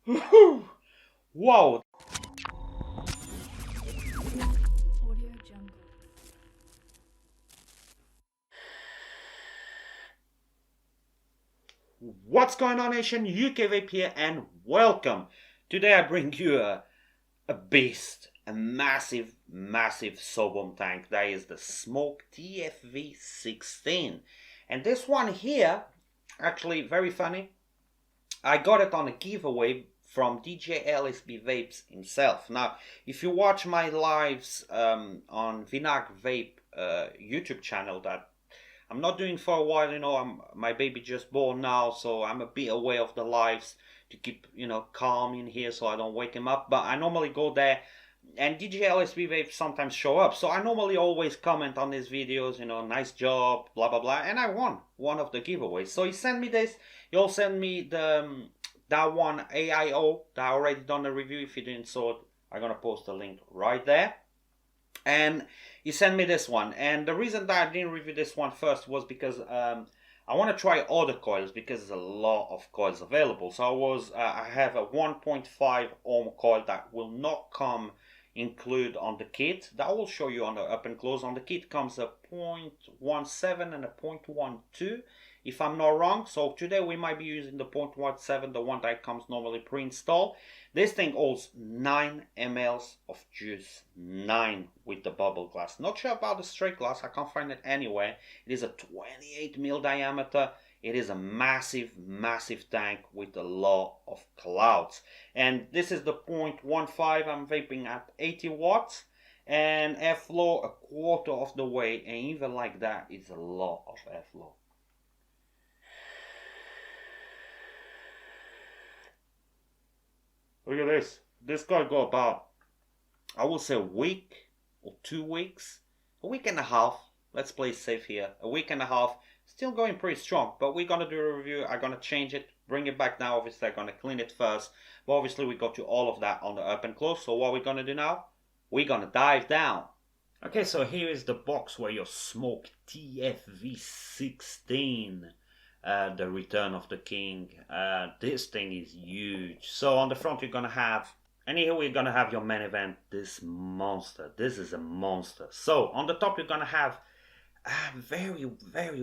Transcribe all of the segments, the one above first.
Wow. What's going on, nation? ukvapeuk here, and welcome. Today I bring you a beast, a massive Sub-ohm tank. That is the Smok Tfv16. And this one here, actually very funny. I got it on a giveaway from DJ LSB Vapes himself. Now, if you watch my lives on Vinag Vape YouTube channel that I'm not doing for a while, my baby just born now, so I'm a bit away of the lives to keep, calm in here so I don't wake him up. But I normally go there and DJ LSB Vape sometimes show up. So I normally always comment on his videos, nice job, blah, blah, blah. And I won one of the giveaways. So he sent me this. He also sent me that one AIO that I already done a review. If you didn't saw it, I'm going to post a link right there. And he sent me this one, and the reason that I didn't review this one first was because I want to try other coils because there's a lot of coils available. So I have a 1.5 ohm coil that will not come include on the kit. That I will show you on the up and close. On the kit comes a 0.17 and a 0.12, if I'm not wrong. So today we might be using the 0.17, the one that comes normally pre-installed. This thing holds 9 mLs of juice, 9 with the bubble glass. Not sure about the straight glass, I can't find it anywhere. It is a 28 mil diameter. It is a massive tank with a lot of clouds. And this is the 0.15, I'm vaping at 80 watts. And airflow a quarter of the way, and even like that, it's a lot of airflow. Look at this. This guy got about, I will say, a week or 2 weeks, a week and a half. Let's play safe here. A week and a half, still going pretty strong. But we're gonna do a review. I'm gonna change it, bring it back now. Obviously, I'm gonna clean it first. But obviously, we got to all of that on the up and close. So what we're gonna do now? We're gonna dive down. Okay, so here is the box where your Smok Tfv16. The Return of the King. This thing is huge. So on the front you're gonna have, and here we're gonna have your main event, this monster. This is a monster. So on the top you're gonna have a very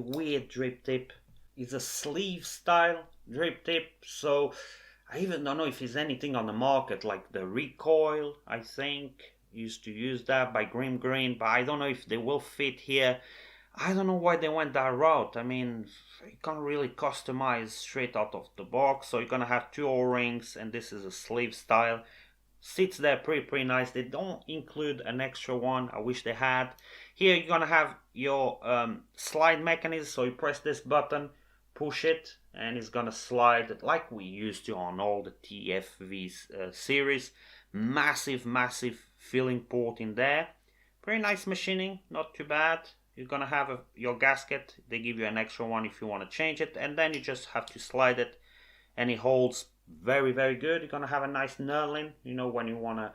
weird drip tip. It's a sleeve style drip tip. So I even don't know if there's anything on the market like the Recoil, I think used to use that by Grim Green, but I don't know if they will fit here. I don't know why they went that route. I mean, you can't really customize straight out of the box. So you're gonna have 2 O-rings, and this is a sleeve style. Sits there pretty nice. They don't include an extra one. I wish they had. Here you're gonna have your slide mechanism. So you press this button, push it, and it's gonna slide like we used to on all the TFV series. Massive filling port in there. Pretty nice machining, not too bad. You're gonna have your gasket. They give you an extra one if you want to change it, and then you just have to slide it, and it holds very good. You're gonna have a nice knurling, when you want to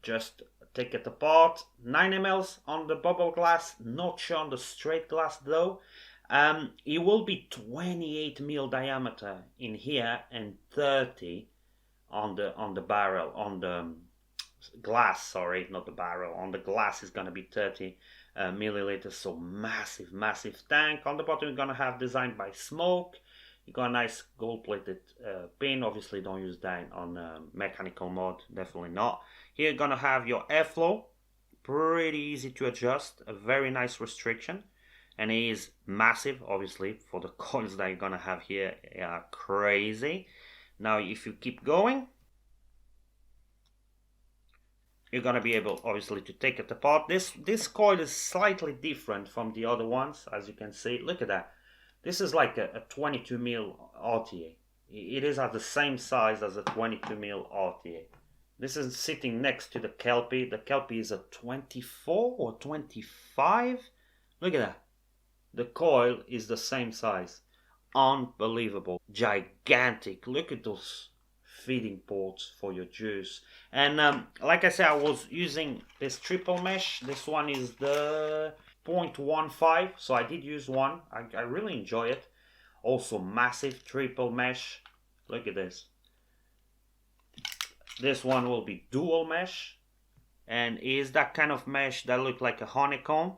just take it apart. 9 mLs on the bubble glass, not sure on the straight glass though. It will be 28 mil diameter in here and 30 on the barrel, on the glass, sorry, not the barrel. On the glass is gonna be 30 milliliters, so massive tank. On the bottom you're gonna have designed by Smok. You got a nice gold-plated pin. Obviously don't use that on mechanical mode, definitely not. Here you're gonna have your airflow, pretty easy to adjust, a very nice restriction, and it is massive. Obviously for the coils that you're gonna have here are crazy. Now if you keep going, you're gonna be able obviously to take it apart. This coil is slightly different from the other ones, as you can see. Look at that. This is like a 22 mil RTA. It is at the same size as a 22 mil RTA. This is sitting next to the Kelpie. The Kelpie is a 24 or 25. Look at that. The coil is the same size. Unbelievable. Gigantic. Look at those feeding ports for your juice. And like I said, I was using this triple mesh. This one is the 0.15, so I did use one. I really enjoy it. Also massive triple mesh. Look at this. This one will be dual mesh, and is that kind of mesh that look like a honeycomb.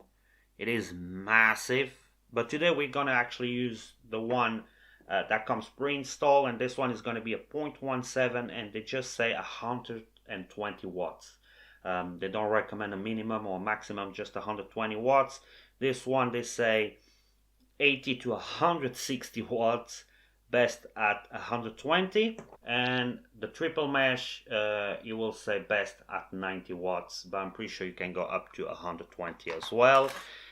It is massive, but today we're gonna actually use the one that comes pre-installed, and this one is gonna be a 0.17, and they just say 120 watts. They don't recommend a minimum or maximum, just 120 watts. This one they say 80 to 160 watts, best at 120, and the triple mesh you will say best at 90 watts, but I'm pretty sure you can go up to 120 as well.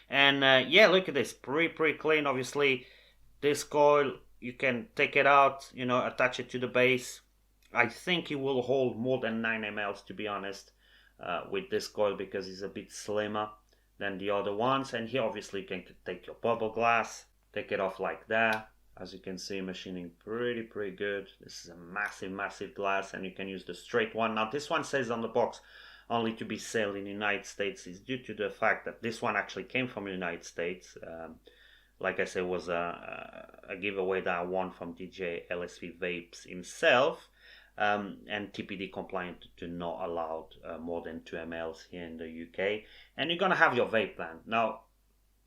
And yeah, look at this, pretty clean. Obviously this coil, you can take it out, you know, attach it to the base. I think it will hold more than 9 mLs, to be honest, with this coil, because it's a bit slimmer than the other ones. And here obviously you can take your bubble glass, take it off like that. As you can see, machining pretty good. This is a massive glass, and you can use the straight one. Now this one says on the box only to be sold in the United States. Is due to the fact that this one actually came from the United States. Like I said, was a giveaway that I won from DJ LSV Vapes himself. And TPD compliant to not allowed more than 2 mLs here in the UK. And you're gonna have your vape pen. Now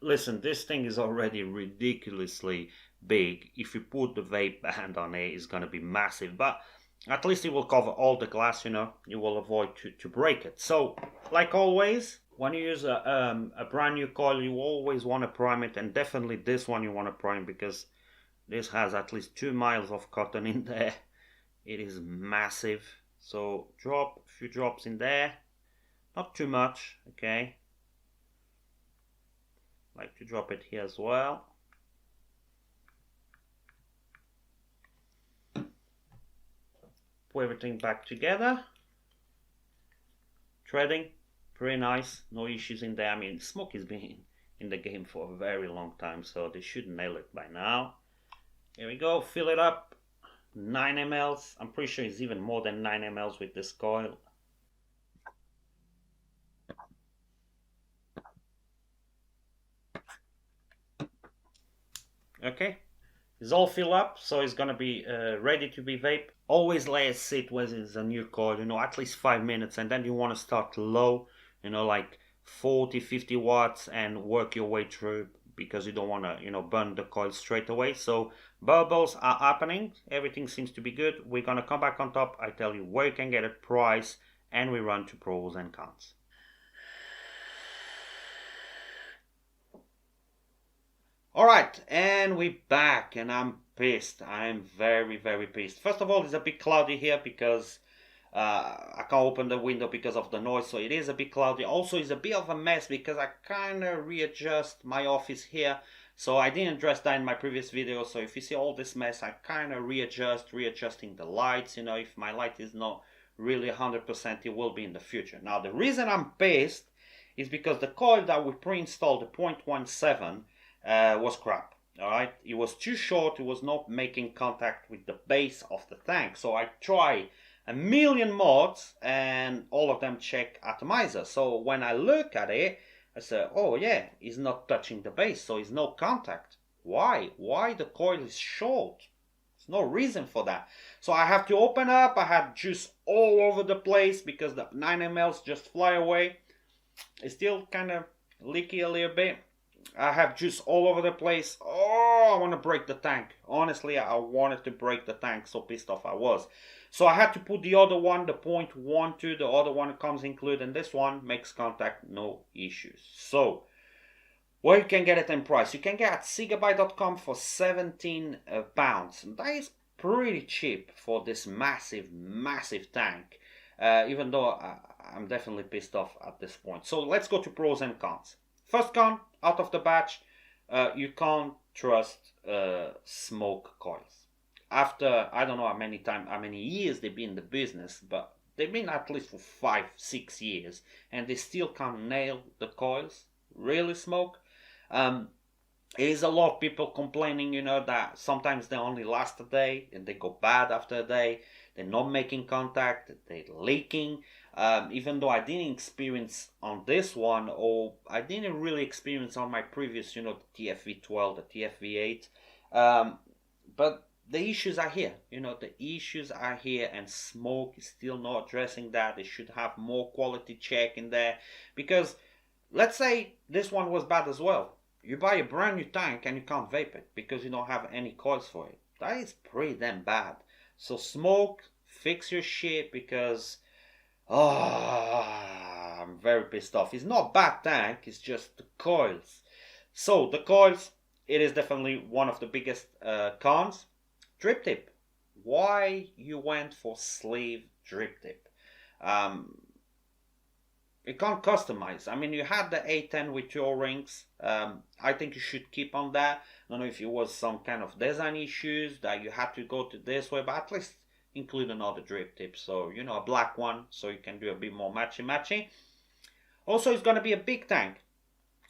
listen, this thing is already ridiculously big. If you put the vape band on it, it's gonna be massive, but at least it will cover all the glass, you know. You will avoid to break it. So like always, when you use a brand new coil, you always want to prime it, and definitely this one you want to prime, because this has at least 2 miles of cotton in there. It is massive. So drop a few drops in there, not too much, okay. Like to drop it here as well. Put everything back together. Threading, pretty nice, no issues in there. I mean, Smok has been in the game for a very long time, so they should nail it by now. Here we go, fill it up, 9 mLs. I'm pretty sure it's even more than 9 mLs with this coil. Okay, it's all filled up, so it's gonna be ready to be vape. Always let it sit when it's a new coil, you know, at least 5 minutes, and then you want to start low, you know, like 40-50 watts, and work your way through, because you don't want to, you know, burn the coil straight away. So bubbles are happening, everything seems to be good. We're gonna come back on top, I tell you where you can get it, price, and we run to pros and cons. Alright, and we're back, and I'm pissed. I'm very pissed. First of all, it's a bit cloudy here because I can't open the window because of the noise, so it is a bit cloudy. Also, it's a bit of a mess because I kind of readjust my office here, so I didn't address that in my previous video. So if you see all this mess, I kind of readjusting the lights. You know, if my light is not really 100%, it will be in the future. Now, the reason I'm pissed is because the coil that we pre-installed, the 0.17, was crap. Alright, it was too short, it was not making contact with the base of the tank. So I tried a million mods, and all of them check atomizer. So when I look at it, I say, oh yeah, it's not touching the base, so it's no contact. Why the coil is short? There's no reason for that. So I have to open up. I had juice all over the place because the 9 mLs just fly away. It's still kind of leaky a little bit. I have juice all over the place. Oh, I want to break the tank. Honestly, I wanted to break the tank, so pissed off I was. So I had to put the other one, the 0.12, the other one comes included, and this one makes contact, no issues. So, where you can get it in price? You can get at Gigabyte.com for 17 pounds. That is pretty cheap for this massive tank. Even though I'm definitely pissed off at this point. So let's go to pros and cons. First con, out of the batch, you can't trust Smok coils. After, I don't know how many years they've been in the business, but they've been at least for 5-6 years, and they still can't nail the coils. Really, Smok? There is a lot of people complaining, you know, that sometimes they only last a day, and they go bad after a day. They're not making contact, they're leaking. Even though I didn't experience on this one, or I didn't really experience on my previous, you know, the TFV12, the TFV8. But the issues are here. You know, the issues are here, and Smok is still not addressing that. They should have more quality check in there, because let's say this one was bad as well. You buy a brand new tank and you can't vape it because you don't have any coils for it. That is pretty damn bad. So Smok, fix your shit, because I'm very pissed off. It's not bad tank, it's just the coils. So the coils, it is definitely one of the biggest cons. Drip tip. Why you went for sleeve drip tip? You can't customize. I mean, you had the A10 with your rings. I think you should keep on that. I don't know if it was some kind of design issues that you had to go to this way, but at least include another drip tip. So, you know, a black one, so you can do a bit more matchy. Also, it's going to be a big tank.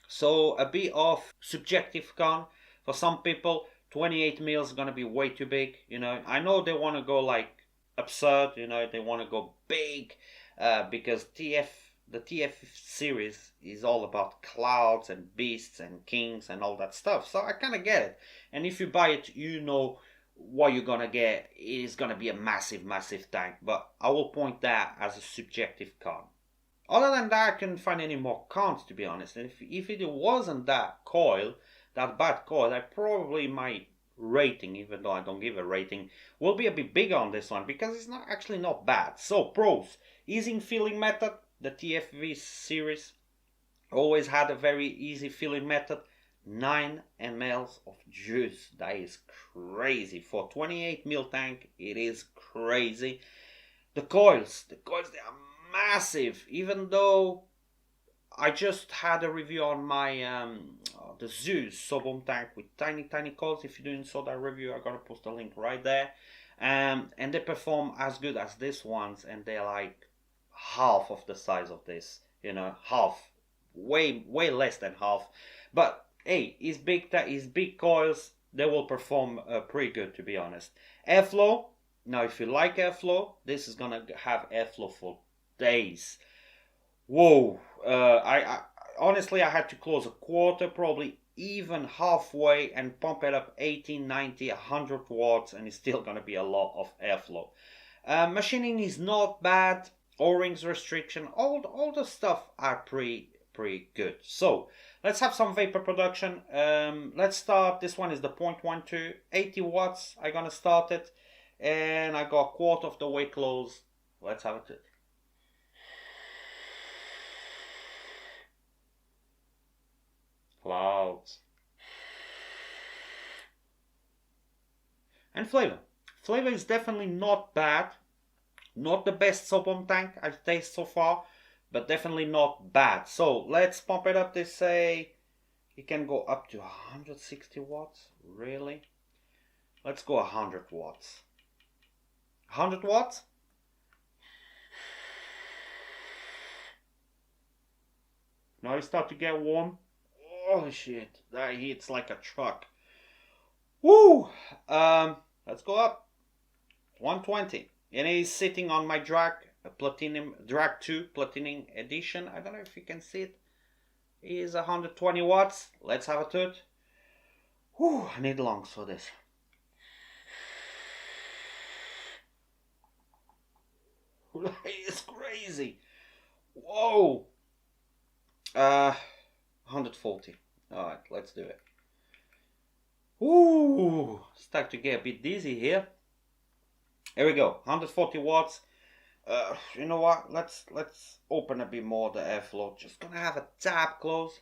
So, a bit of subjective con. For some people, 28 mils is going to be way too big. You know, I know they want to go like absurd, you know, they want to go big because the TF series is all about clouds and beasts and kings and all that stuff. So I kind of get it. And if you buy it, you know what you're gonna get. It is gonna be a massive tank. But I will point that as a subjective con. Other than that, I couldn't find any more cons, to be honest. And if it wasn't that coil, that bad coil, I probably my rating, even though I don't give a rating, will be a bit bigger on this one, because it's not actually not bad. So pros: easy filling method. The TFV series always had a very easy filling method. 9 ml of juice. That is crazy. For 28 ml tank, it is crazy. The coils, they are massive. Even though I just had a review on my the Zeus Sub-ohm tank with tiny coils. If you didn't saw that review, I'm gonna post a link right there. And they perform as good as this ones, and they're like half of the size of this, you know, half, way less than half. But hey, it's big coils, they will perform pretty good, to be honest. Airflow, now if you like airflow, this is gonna have airflow for days. Whoa, I honestly, I had to close a quarter, probably even halfway, and pump it up 80, 90, 100 watts, and it's still gonna be a lot of airflow. Machining is not bad. O-rings restriction, all the stuff are pretty good. So let's have some vapor production. Let's start. This one is the 0.12, 80 watts. I'm gonna start it, and I got a quarter of the way close. Let's have it. Clouds. And flavor is definitely not bad. Not the best Sub-ohm tank I've tasted so far, but definitely not bad. So let's pump it up. They say it can go up to 160 watts. Really? Let's go 100 watts. 100 watts? Now you start to get warm. Holy shit, that hits like a truck. Woo! Let's go up. 120. And it is sitting on my drag, a Platinum Drag 2 Platinum Edition. I don't know if you can see it. It is 120 watts. Let's have a toot. Whew, I need lungs for this. It's crazy. Whoa. 140. Alright, let's do it. Ooh, start to get a bit dizzy here. Here we go, 140 watts. You know what? Let's open a bit more the airflow. Just gonna have a tab close.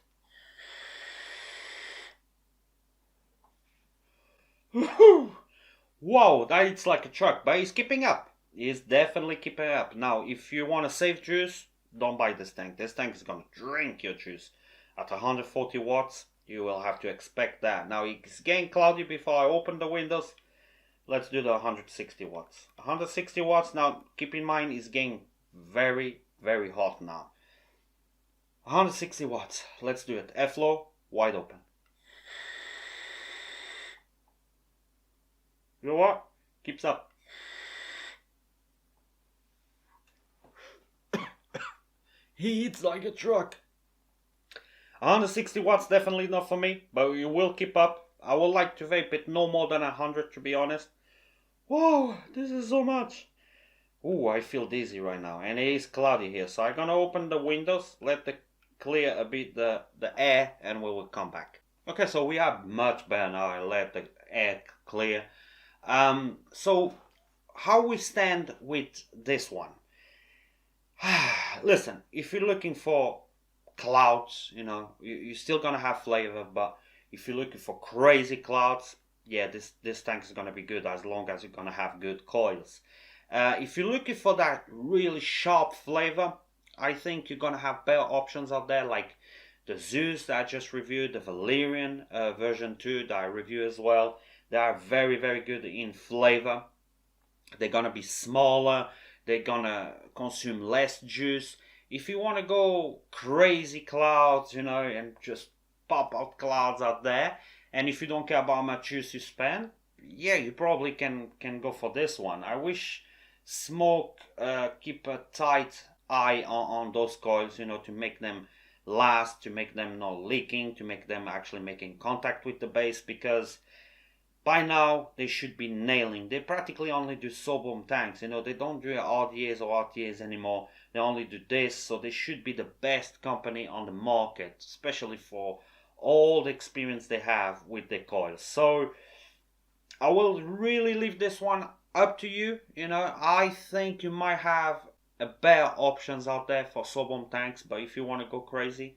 Whoa, that's like a truck, but he's keeping up. He's definitely keeping up. Now, if you want to save juice, don't buy this tank. This tank is gonna drink your juice. At 140 watts, you will have to expect that. Now, it's getting cloudy before I open the windows. Let's do the 160 watts. 160 watts, now keep in mind, it's getting very hot now. 160 watts, let's do it. Airflow, wide open. You know what? Keeps up. He eats like a truck. 160 watts, definitely not for me, but you will keep up. I would like to vape it no more than 100, to be honest. Whoa, this is so much. Ooh, I feel dizzy right now, and it is cloudy here, so I'm gonna open the windows, let the clear a bit the air, and we will come back. Okay, so we are much better now. I let the air clear. So how we stand with this one? Listen, if you're looking for clouds, you're still gonna have flavor, but if you're looking for crazy clouds, yeah, this tank is gonna be good as long as you're gonna have good coils. If you're looking for that really sharp flavor, I think you're gonna have better options out there, like the Zeus that I just reviewed, the Valerian version 2 that I review as well. They are very, very good in flavor. They're gonna be smaller, they're gonna consume less juice. If you want to go crazy clouds, and just pop out clouds out there, and if you don't care about how much juice you spend, yeah, you probably can go for this one. I wish Smok keep a tight eye on those coils, to make them last, to make them not leaking, to make them actually making contact with the base, because by now they should be nailing. They practically only do Sub-ohm tanks, they don't do RDAs or RTAs anymore. They only do this, so they should be the best company on the market, especially for all the experience they have with their coils. So I will really leave this one up to you. I think you might have a better options out there for Sub-ohm tanks, but if you want to go crazy,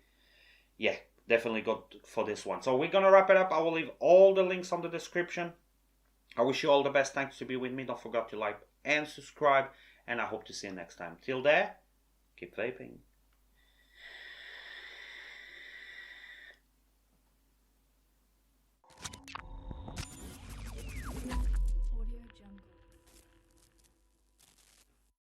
yeah, definitely go for this one. So we're gonna wrap it up. I will leave all the links on the description. I wish you all the best. Thanks to be with me. Don't forget to like and subscribe, and I hope to see you next time. Till there, keep vaping.